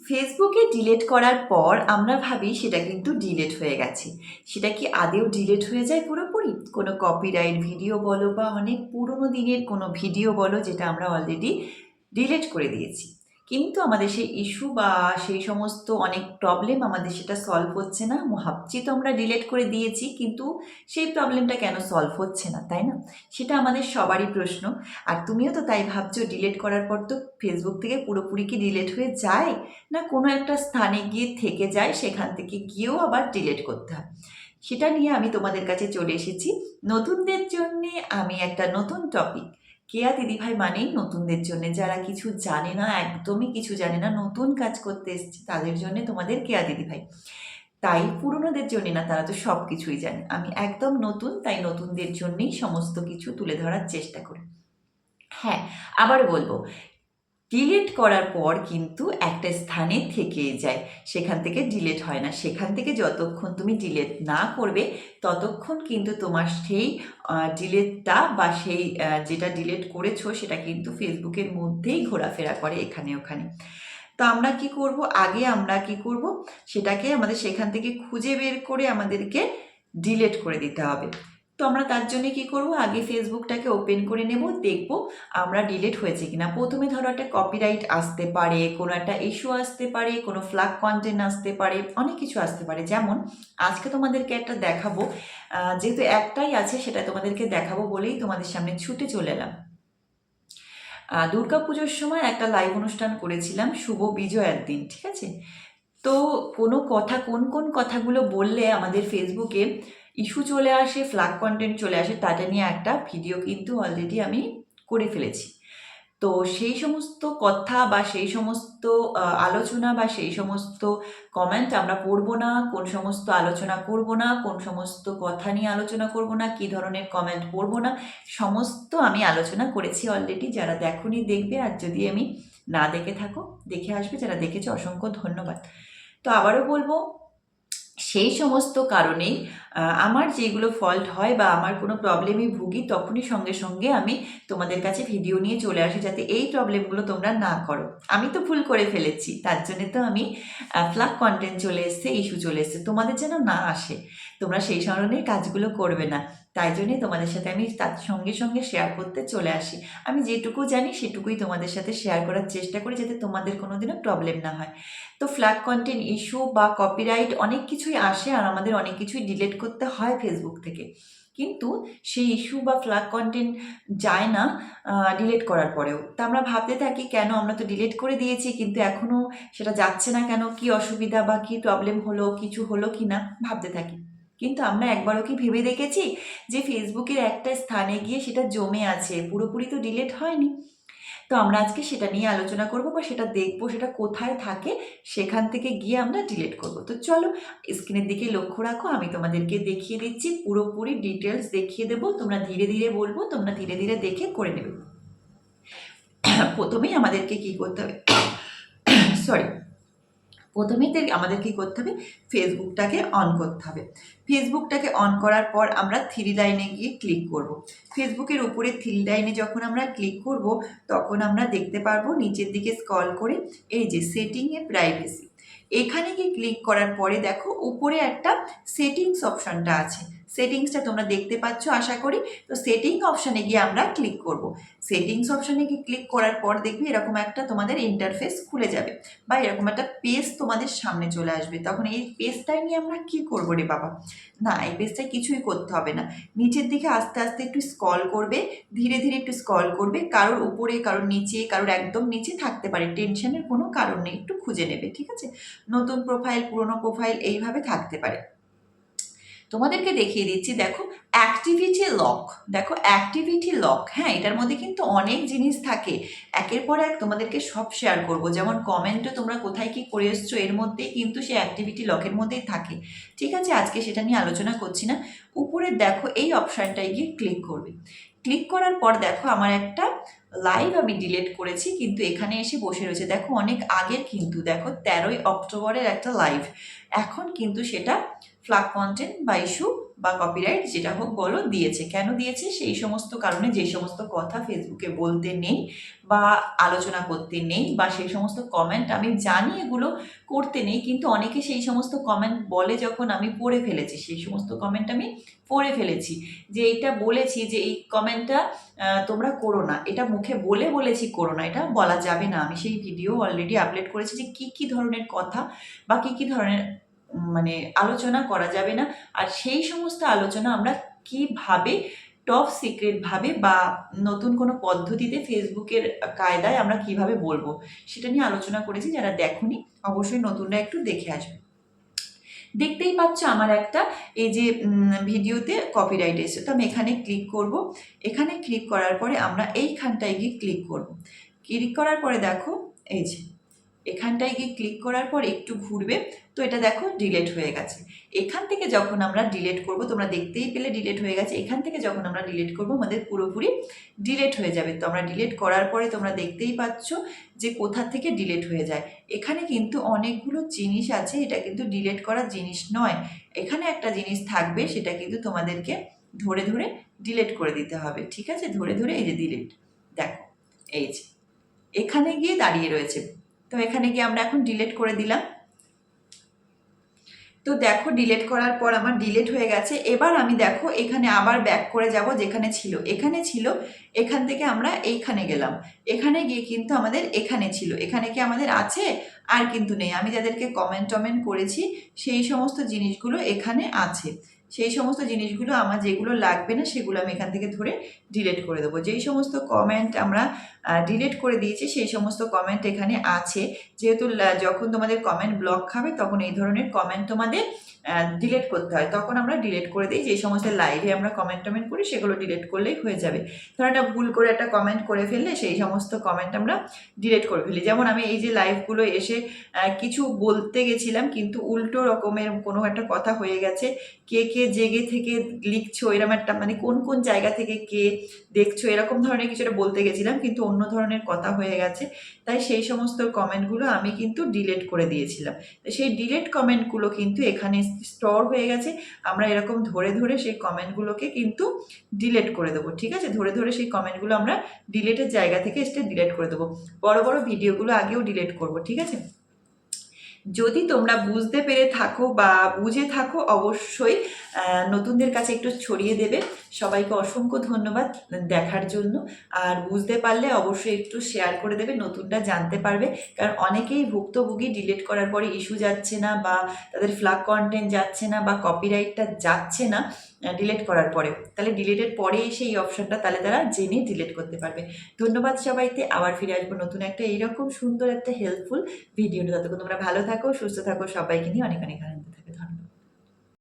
ফেসবুকে ডিলিট করার পর আমরা ভাবি সেটা কিন্তু ডিলিট হয়ে গেছে। সেটা কি আদৌ ডিলিট হয়ে যায় পুরোপুরি? কোনো কপিরাইট ভিডিও বলো বা অনেক পুরোনো দিনের কোনো ভিডিও বলো যেটা আমরা অলরেডি ডিলিট করে দিয়েছি। কিন্তু আমাদের সেই ইস্যু বা সেই সমস্ত অনেক প্রবলেম আমাদের সেটা সলভ হচ্ছে না। ভাবছি তো আমরা ডিলিট করে দিয়েছি, কিন্তু সেই প্রবলেমটা কেন সলভ হচ্ছে না, তাই না? সেটা আমাদের সবারই প্রশ্ন। আর তুমিও তো তাই ভাবছো, ডিলিট করার পর তো ফেসবুক থেকে পুরোপুরি কি ডিলিট হয়ে যায়, না কোনো একটা স্থানে গিয়ে থেকে যায়, সেখান থেকে গিয়েও আবার ডিলিট করতে হয়। সেটা নিয়ে আমি তোমাদের কাছে চলে এসেছি। নতুনদের জন্য আমি একটা নতুন টপিক, কেয়া দিদিভাই মানেই নতুনদের জন্য, যারা কিছু জানে না, একদমই কিছু জানে না, নতুন কাজ করতে এসছে তাদের জন্য তোমাদের কেয়া দিদিভাই। তাই পুরনোদের জন্য না, তারা তো সব কিছুই জানে। আমি একদম নতুন, তাই নতুনদের জন্যই সমস্ত কিছু তুলে ধরার চেষ্টা করি। হ্যাঁ, আবার বলবো, ডিলিট করার পর কিন্তু একটা স্থানে থেকেই যায়, সেখান থেকে ডিলিট হয় না। সেখান থেকে যতক্ষণ তুমি ডিলিট না করবে ততক্ষণ কিন্তু তোমার সেই ডিলিটটা বা সেই যেটা ডিলিট করেছো সেটা কিন্তু ফেসবুকের মধ্যেই ঘোরাফেরা করে এখানে ওখানে। তো আমরা কি করব, আগে আমরা কি করব, সেটাকে আমাদের সেখান থেকে খুঁজে বের করে আমাদেরকে ডিলিট করে দিতে হবে। তো আমরা তার জন্য কি করব, আগে ফেসবুকটাকে ওপেন করে নেব, দেখব আমরা ডিলিট হয়েছে কিনা। প্রথমে ধরো একটা কপিরাইট আসতে পারে, কোনো একটা ইস্যু আসতে পারে, কোনো ফ্ল্যাগ কন্টেন্ট আসতে পারে, অনেক কিছু আসতে পারে। যেমন আজকে তোমাদেরকে একটা দেখাবো, যেহেতু একটাই আছে সেটা তোমাদেরকে দেখাবো বলেই তোমাদের সামনে ছুটে চলে এলাম। দুর্গাপুজোর সময় একটা লাইভ অনুষ্ঠান করেছিলাম শুভ বিজয়ার দিন, ঠিক আছে? তো কোনো কথা, কোন কোন কথাগুলো বললে আমাদের ফেসবুকে ইস্যু চলে আসে, ফ্ল্যাগ কন্টেন্ট চলে আসে, তাটা নিয়ে একটা ভিডিও কিন্তু অলরেডি আমি করে ফেলেছি। তো সেই সমস্ত কথা বা সেই সমস্ত আলোচনা বা সেই সমস্ত কমেন্ট আমরা পড়বো না, কোন সমস্ত আলোচনা করব না, কোন সমস্ত কথা নিয়ে আলোচনা করব না, কী ধরনের কমেন্ট পড়বো না, সমস্ত আমি আলোচনা করেছি অলরেডি। যারা দেখোনি দেখবে, আর যদি আমি না দেখে থাকো দেখে আসবে, যারা দেখেছো অসংখ্য ধন্যবাদ। তো আবারও বলবো, সেই সমস্ত কারণেই আমার যেগুলো ফল্ট হয় বা আমার কোনো প্রবলেমে ভুগি, তখনই সঙ্গে সঙ্গে আমি তোমাদের কাছে ভিডিও নিয়ে চলে আসি, যাতে এই প্রবলেমগুলো তোমরা না করো। আমি তো ভুল করে ফেলেছি, তার জন্য তো আমি ফ্ল্যাগ কন্টেন্ট চলে এসছে, ইস্যু চলে এসছে, তোমাদের যেন না আসে, তোমরা সেই ধরনের কাজগুলো করবে না। তাই জন্যই তোমাদের সাথে আমি তার সঙ্গে সঙ্গে শেয়ার করতে চলে আসি। আমি যেটুকু জানি সেটুকুই তোমাদের সাথে শেয়ার করার চেষ্টা করি, যাতে তোমাদের কোনোদিনও প্রবলেম না হয়। তো ফ্ল্যাগ কন্টেন্ট ইস্যু বা কপিরাইট অনেক কিছুই আসে, আর আমাদের অনেক কিছুই ডিলিট করতে হয় ফেসবুক থেকে, কিন্তু সেই ইস্যু বা ফ্ল্যাগ কন্টেন্ট যায় না ডিলিট করার পরেও। তা আমরা ভাবতে থাকি, কেন আমরা তো ডিলিট করে দিয়েছি কিন্তু এখনও সেটা যাচ্ছে না কেন, কি অসুবিধা বা কি প্রবলেম হলো, কিছু হলো কি না ভাবতে থাকি। কিন্তু আমরা একবারও কি ভেবে দেখেছি যে ফেসবুকের একটা স্থানে গিয়ে সেটা জমে আছে, পুরোপুরি তো ডিলিট হয়নি। তো আমরা আজকে সেটা নিয়ে আলোচনা করব বা সেটা দেখব, সেটা কোথায় থাকে, সেখান থেকে গিয়ে আমরা ডিলিট করব। তো চলো স্ক্রিনের দিকে লক্ষ্য রাখো, আমি তোমাদেরকে দেখিয়ে দিচ্ছি, পুরোপুরি ডিটেলস দেখিয়ে দেবো, তোমরা ধীরে ধীরে বলবো, তোমরা ধীরে ধীরে দেখে করে নেবে। প্রথমেই আমাদেরকে কি করতে হবে, সরি, প্রথমেই আমাদের কি করতে হবে, ফেসবুকটাকে অন করতে হবে। ফেসবুকটাকে অন করার পর আমরা থ্রি লাইনে গিয়ে ক্লিক করব। ফেসবুকের উপরে থ্রি লাইনে যখন আমরা ক্লিক করব, তখন আমরা দেখতে পারবো নিচের দিকে স্ক্রল করে এই যে সেটিংয়ে প্রাইভেসি, এখানে গিয়ে ক্লিক করার পরে দেখো উপরে একটা সেটিংস অপশনটা আছে। সেটিংসটা তোমরা দেখতে পাচ্ছ আশা করি। তো সেটিং অপশানে গিয়ে আমরা ক্লিক করব। সেটিংস অপশানে গিয়ে ক্লিক করার পর দেখবি এরকম একটা তোমাদের ইন্টারফেস খুলে যাবে, বা এরকম একটা পেজ তোমাদের সামনে চলে আসবে। তখন এই পেজটাই নিয়ে আমরা কি করবো রে বাবা, না এই পেজটায় কিছুই করতে হবে না। নিচের দিকে আস্তে আস্তে একটু স্ক্রল করবে, ধীরে ধীরে একটু স্ক্রল করবে, কারোর উপরে কারোর নিচে কারোর একদম নিচে থাকতে পারে, টেনশনের কোনো কারণ নেই, একটু খুঁজে নেবে, ঠিক আছে? নতুন প্রোফাইল, পুরনো প্রোফাইল এইভাবে থাকতে পারে। তোমাদেরকে দেখিয়ে দিচ্ছি, দেখো অ্যাক্টিভিটি লক, দেখো অ্যাক্টিভিটি লক। হ্যাঁ, এটার মধ্যে কিন্তু অনেক জিনিস থাকে, একের পর এক তোমাদেরকে সব শেয়ার করব। যেমন কমেন্টও তোমরা কোথায় কি করে এসছো, এর মধ্যেই কিন্তু সে অ্যাক্টিভিটি লকের মধ্যেই থাকে, ঠিক আছে? আজকে সেটা নিয়ে আলোচনা করছি না। উপরে দেখো এই অপশানটায় গিয়ে ক্লিক করবে। ক্লিক করার পর দেখো আমার একটা লাইভ আমি ডিলিট করেছি, কিন্তু এখানে এসে বসে রয়েছে, দেখো অনেক আগের, কিন্তু দেখো 13ই অক্টোবরের একটা লাইভ, এখন কিন্তু সেটা ফ্ল্যাগ কন্টেন্ট বা ইস্যু বা কপিরাইট যেটা হোক বলো দিয়েছে। কেন দিয়েছে? সেই সমস্ত কারণে যে সমস্ত কথা ফেসবুকে বলতে নেই বা আলোচনা করতে নেই, বা সেই সমস্ত কমেন্ট আমি জানি এগুলো করতে নেই, কিন্তু অনেকে সেই সমস্ত কমেন্ট বলে যখন আমি পড়ে ফেলেছি, সেই সমস্ত কমেন্ট আমি পড়ে ফেলেছি যে এইটা বলেছি যে এই কমেন্টটা তোমরা করো না, এটা মুখে বলেছি করো না, এটা বলা যাবে না। আমি সেই ভিডিও অলরেডি আপলোড করেছি যে কি কি ধরনের কথা বা কি কি ধরনের মানে আলোচনা করা যাবে না, আর সেই সমস্ত আলোচনা আমরা কিভাবে টপ সিক্রেট ভাবে বা নতুন কোনো পদ্ধতিতে ফেসবুকের কায়দায় আমরা কিভাবে বলবো সেটা নিয়ে আলোচনা করেছি। যারা দেখোনি অবশ্যই নতুনরা একটু দেখে আসবে। দেখতেই পাচ্ছ আমার একটা এই যে ভিডিওতে কপিরাইট এসেছে, তো আমি এখানে ক্লিক করব। এখানে ক্লিক করার পরে আমরা এইখানটায় গিয়ে ক্লিক করব। ক্লিক করার পরে দেখো এই যে এখানটায় গিয়ে ক্লিক করার পর একটু ঘুরবে, তো এটা দেখো ডিলেট হয়ে গেছে। এখান থেকে যখন আমরা ডিলেট করব, তোমরা দেখতেই পেলে ডিলেট হয়ে গেছে। এখান থেকে যখন আমরা ডিলেট করব আমাদের পুরোপুরি ডিলেট হয়ে যাবে। তো আমরা ডিলেট করার পরে তোমরা দেখতেই পাচ্ছ যে কোথা থেকে ডিলেট হয়ে যায়। এখানে কিন্তু অনেকগুলো জিনিস আছে, এটা কিন্তু ডিলেট করার জিনিস নয়। এখানে একটা জিনিস থাকবে, সেটা কিন্তু তোমাদেরকে ধরে ধরে ডিলেট করে দিতে হবে, ঠিক আছে? ধরে ধরে এই যে ডিলেট, দেখো এই যে এখানে গিয়ে দাঁড়িয়ে রয়েছে। তো এখানে গিয়ে আমরা এখন ডিলেট করে দিলাম। তো দেখো ডিলেট করার পর আমার ডিলেট হয়ে গেছে। এবার আমি দেখো এখানে আবার ব্যাক করে যাব, যেখানে ছিল এখানে ছিল, এখান থেকে আমরা এইখানে গেলাম। এখানে গিয়ে কিন্তু আমাদের এখানে ছিল, এখানে কি আমাদের আছে? আর কিন্তু নেই। আমি যাদেরকে কমেন্ট টমেন্ট করেছি সেই সমস্ত জিনিসগুলো এখানে আছে। সেই সমস্ত জিনিসগুলো আমার যেগুলো লাগবে না সেগুলো আমি এখান থেকে ধরে ডিলেট করে দেবো। যেই সমস্ত কমেন্ট আমরা ডিলেট করে দিয়েছি সেই সমস্ত কমেন্ট এখানে আছে। যেহেতু যখন তোমাদের কমেন্ট ব্লক খাবে তখন এই ধরনের কমেন্ট তোমাদের ডিলেট করতে হয়, তখন আমরা ডিলেট করে দিই। যে সমস্ত লাইভে আমরা কমেন্ট টমেন্ট করি সেগুলো ডিলেট করলেই হয়ে যাবে। ধরো একটা ভুল করে একটা কমেন্ট করে ফেললে সেই সমস্ত কমেন্ট আমরা ডিলেট করে ফেলি। যেমন আমি এই যে লাইভগুলো এসে কিছু বলতে গেছিলাম কিন্তু উল্টো রকমের কোনো একটা কথা হয়ে গেছে, কে কে জেগে থেকে লিখছো এরকম একটা, মানে কোন কোন জায়গা থেকে কে দেখছো এরকম ধরনের কিছু একটা বলতে গেছিলাম কিন্তু অন্য ধরনের কথা হয়ে গেছে, তাই সেই সমস্ত কমেন্টগুলো আমি কিন্তু ডিলেট করে দিয়েছিলাম। তো সেই ডিলেট কমেন্টগুলো কিন্তু এখানে স্টোর হয়ে গেছে। আমরা এরকম ধরে ধরে সেই কমেন্টগুলোকে কিন্তু ডিলেট করে দেবো, ঠিক আছে? ধরে ধরে সেই কমেন্টগুলো আমরা ডিলেটের জায়গা থেকে ডিলেট করে দেবো। বড় বড় ভিডিওগুলো আগেও ডিলেট করব, ঠিক আছে? যদি তোমরা বুঝতে পেরে থাকো বা বুঝে থাকো অবশ্যই নতুনদের কাছে একটু ছড়িয়ে দেবে। সবাইকে অসংখ্য ধন্যবাদ দেখার জন্য। আর বুঝতে পারলে অবশ্যই একটু শেয়ার করে দেবে, নতুনরা জানতে পারবে। কারণ অনেকেই ভুক্তভোগী, ডিলিট করার পরে ইস্যু যাচ্ছে না বা তাদের ফ্ল্যাগ কন্টেন্ট যাচ্ছে না বা কপিরাইটটা যাচ্ছে না ডিলিট করার পরে, তাহলে ডিলিটের পরে এসে এই অপশনটা তাহলে তারা জেনে ডিলিট করতে পারবে। ধন্যবাদ সবাইকে। আবার ফিরে আসবো নতুন একটা এইরকম সুন্দর একটা হেল্পফুল ভিডিও নিয়ে। ততক্ষণ তোমরা ভালো থাকো, সুস্থ থাকো, সবাইকে নিয়ে অনেক অনেক আনন্দ থাকো।